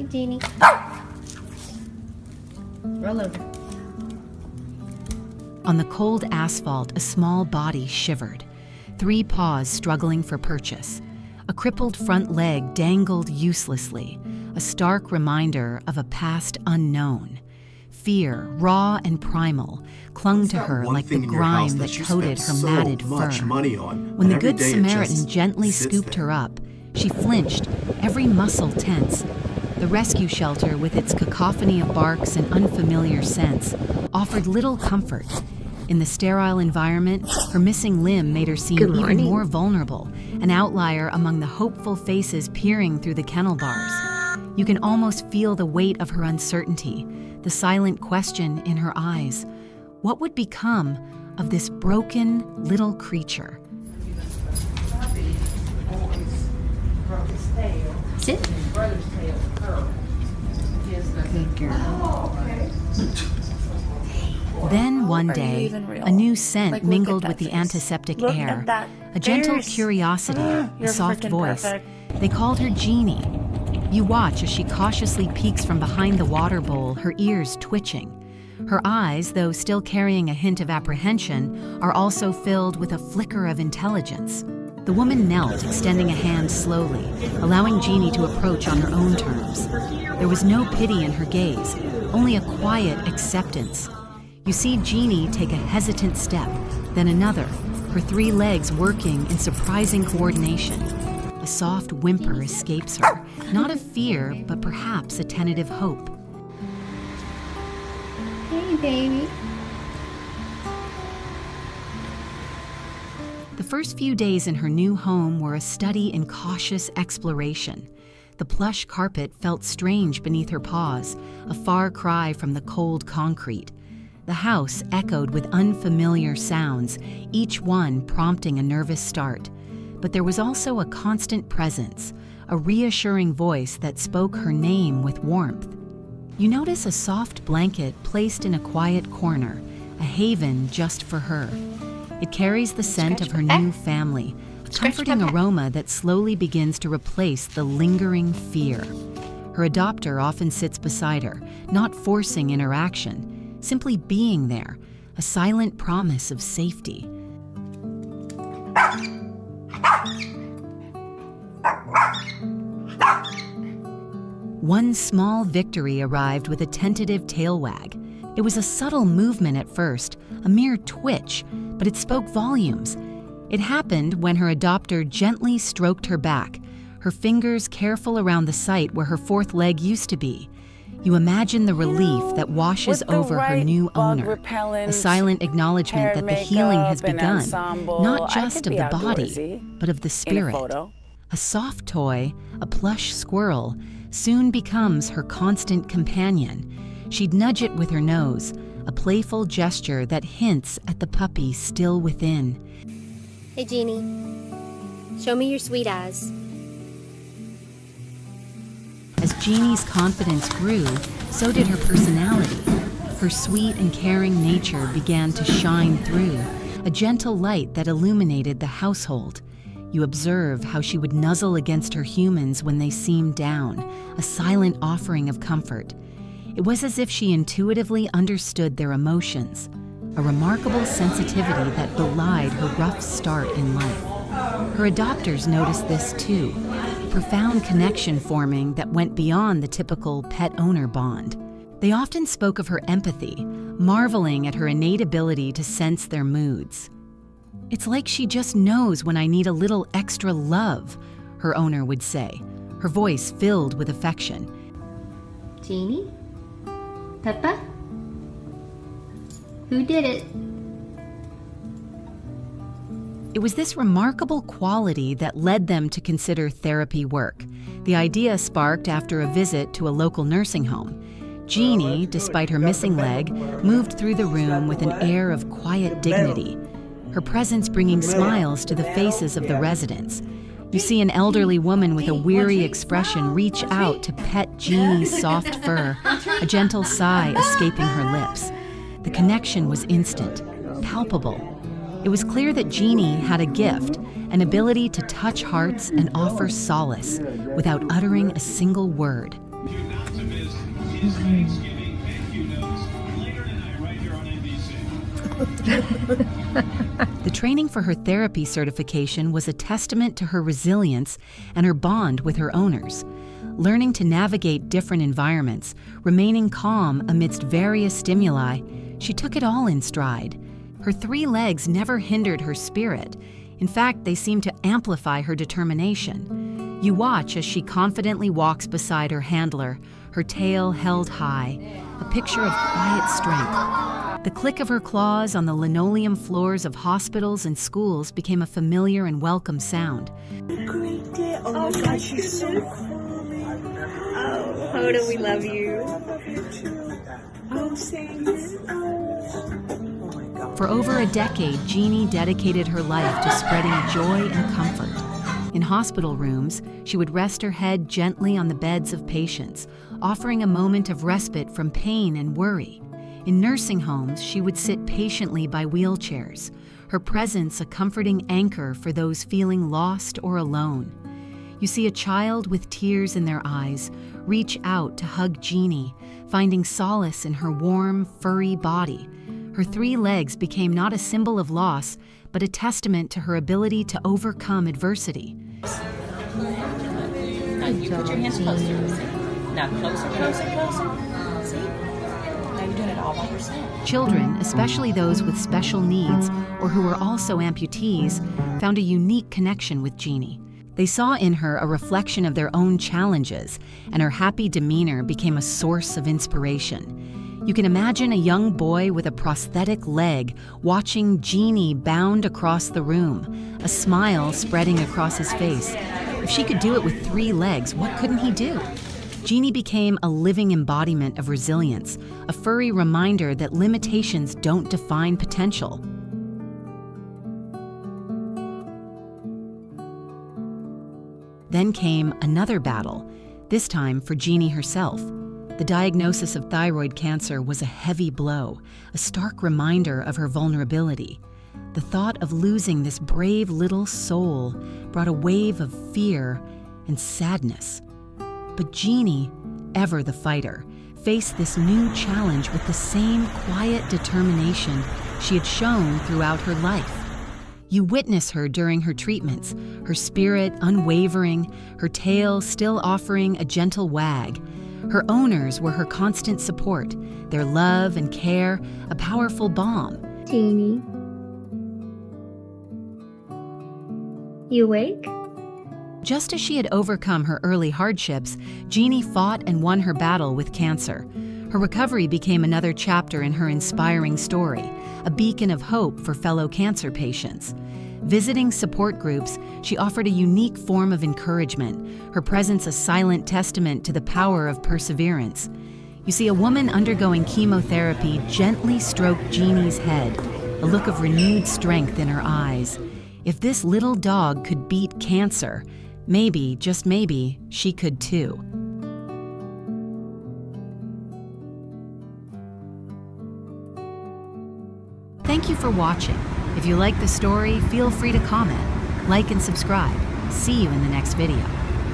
Hey, Jeanie. Roll over. On the cold asphalt, a small body shivered, 3 paws struggling for purchase. A crippled front leg dangled uselessly, a stark reminder of a past unknown. Fear, raw and primal, clung to her like the grime that coated her matted fur. When the Good Samaritan gently scooped her up, she flinched, every muscle tense. The rescue shelter, with its cacophony of barks and unfamiliar scents, offered little comfort. In the sterile environment, her missing limb made her seem even more vulnerable, an outlier among the hopeful faces peering through the kennel bars. You can almost feel the weight of her uncertainty, the silent question in her eyes. What would become of this broken little creature? Sit. Good girl. Then one day, a new scent mingled with the antiseptic air. A gentle curiosity, a soft voice. They called her Jeanie. You watch as she cautiously peeks from behind the water bowl, her ears twitching. Her eyes, though still carrying a hint of apprehension, are also filled with a flicker of intelligence. The woman knelt, extending a hand slowly, allowing Jeanie to approach on her own terms. There was no pity in her gaze, only a quiet acceptance. You see Jeanie take a hesitant step, then another, her 3 legs working in surprising coordination. A soft whimper escapes her, not of fear, but perhaps a tentative hope. Hey, baby. The first few days in her new home were a study in cautious exploration. The plush carpet felt strange beneath her paws, a far cry from the cold concrete. The house echoed with unfamiliar sounds, each one prompting a nervous start. But there was also a constant presence, a reassuring voice that spoke her name with warmth. You notice a soft blanket placed in a quiet corner, a haven just for her. It carries the scent of her new family, a comforting aroma that slowly begins to replace the lingering fear. Her adopter often sits beside her, not forcing interaction, simply being there, a silent promise of safety. One small victory arrived with a tentative tail wag. It was a subtle movement at first, a mere twitch, but it spoke volumes. It happened when her adopter gently stroked her back, her fingers careful around the site where her 4th leg used to be. You imagine the relief that washes over her new owner, a silent acknowledgement that the healing has begun, not just of the body, but of the spirit. A soft toy, a plush squirrel, soon becomes her constant companion. She'd nudge it with her nose, a playful gesture that hints at the puppy still within. Hey, Jeanie. Show me your sweet eyes. As Jeanie's confidence grew, so did her personality. Her sweet and caring nature began to shine through, a gentle light that illuminated the household. You observe how she would nuzzle against her humans when they seemed down, a silent offering of comfort. It was as if she intuitively understood their emotions, a remarkable sensitivity that belied her rough start in life. Her adopters noticed this too, a profound connection forming that went beyond the typical pet-owner bond. They often spoke of her empathy, marveling at her innate ability to sense their moods. "It's like she just knows when I need a little extra love," her owner would say, her voice filled with affection. Jeanie? Peppa? Who did it? It was this remarkable quality that led them to consider therapy work. The idea sparked after a visit to a local nursing home. Jeanie, despite her missing leg, moved through the room with an air of quiet dignity, her presence bringing smiles to the faces of the residents. You see an elderly woman with a weary expression reach out to pet Jeanie's soft fur, a gentle sigh escaping her lips. The connection was instant, palpable. It was clear that Jeanie had a gift, an ability to touch hearts and offer solace without uttering a single word. You not to miss his Thanksgiving thank you notes later tonight right here on NBC. The training for her therapy certification was a testament to her resilience and her bond with her owners. Learning to navigate different environments, remaining calm amidst various stimuli, she took it all in stride. Her 3 legs never hindered her spirit. In fact, they seemed to amplify her determination. You watch as she confidently walks beside her handler, her tail held high, a picture of quiet strength. The click of her claws on the linoleum floors of hospitals and schools became a familiar and welcome sound. Great day. Oh my gosh, she's so calming. Oh, Hoda, we love you. Oh, same. For over a decade, Jeanie dedicated her life to spreading joy and comfort. In hospital rooms, she would rest her head gently on the beds of patients, offering a moment of respite from pain and worry. In nursing homes, she would sit patiently by wheelchairs, her presence a comforting anchor for those feeling lost or alone. You see a child with tears in their eyes reach out to hug Jeanie, finding solace in her warm, furry body. Her 3 legs became not a symbol of loss, but a testament to her ability to overcome adversity. Now you put your hands closer. See? Now closer, closer, closer. See? Now you're doing it all by yourself. Children, especially those with special needs or who were also amputees, found a unique connection with Jeanie. They saw in her a reflection of their own challenges, and her happy demeanor became a source of inspiration. You can imagine a young boy with a prosthetic leg watching Jeanie bound across the room, a smile spreading across his face. If she could do it with 3 legs, what couldn't he do? Jeanie became a living embodiment of resilience, a furry reminder that limitations don't define potential. Then came another battle, this time for Jeanie herself. The diagnosis of thyroid cancer was a heavy blow, a stark reminder of her vulnerability. The thought of losing this brave little soul brought a wave of fear and sadness. But Jeanie, ever the fighter, faced this new challenge with the same quiet determination she had shown throughout her life. You witness her during her treatments, her spirit unwavering, her tail still offering a gentle wag. Her owners were her constant support, their love and care a powerful balm. Jeanie. You awake? Just as she had overcome her early hardships, Jeanie fought and won her battle with cancer. Her recovery became another chapter in her inspiring story, a beacon of hope for fellow cancer patients. Visiting support groups, she offered a unique form of encouragement, her presence a silent testament to the power of perseverance. You see a woman undergoing chemotherapy gently stroke Jeanie's head, a look of renewed strength in her eyes. If this little dog could beat cancer, maybe, just maybe, she could too. Thank you for watching. If you like the story, feel free to comment, like, and subscribe. See you in the next video.